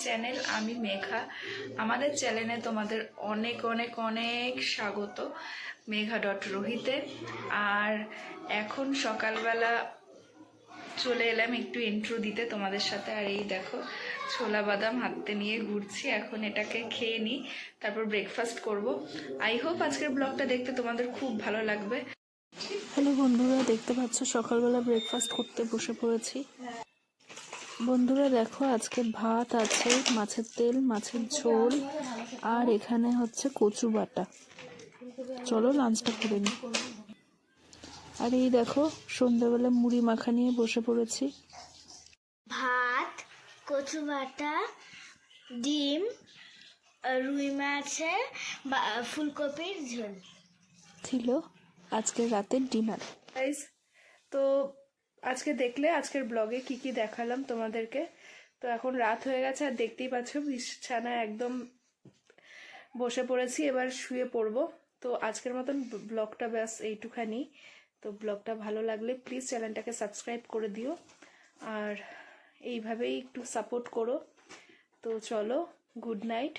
Channel, আমি মেঘা। আমাদের চ্যানেলে তোমাদের অনেক অনেক অনেক স্বাগত, মেঘা.রোহিতে। আর এখন সকালবেলা চলে এলাম একটু ইন্ট্রো দিতে তোমাদের সাথে। আর এই দেখো ছোলা বাদাম হাতে নিয়ে ঘুরছি, এখন এটাকে খেয়ে নিই, তারপর ব্রেকফাস্ট করব। আই হোপ আজকের ব্লগটা দেখতে তোমাদের খুব ভালো লাগবে। হ্যালো বন্ধুরা, দেখতে পাচ্ছ সকালবেলা ব্রেকফাস্ট করতে বসে পড়েছি। বন্ধুরা দেখো, আজকে ভাত আছে, মাছের তেল, মাছের ঝোল, আর এখানে হচ্ছে কচু বাটা। চলো লাঞ্চটা করে নিই। আর এই দেখো সন্ধ্যাবেলা মুড়ি মাখা নিয়ে বসে পড়েছি। ভাত, কচু বাটা, ডিম, রুই মাছের ফুলকপির ঝোল ছিল আজকের রাতের ডিনার। গাইস, তো আজকে দেখলে আজকের ব্লগে কি কি দেখালাম তোমাদেরকে। তো এখন রাত হয়ে গেছে, আর দেখতেই পাচ্ছ বিছানায় একদম বসে পড়েছি, এবার শুয়ে পড়বো। তো আজকের মতন ব্লগটা ব্যাস এইটুখানি। তো ব্লগটা ভালো লাগলে প্লিজ চ্যানেলটাকে সাবস্ক্রাইব করে দিও, আর এইভাবেই একটু সাপোর্ট করো। তো চলো, গুড নাইট।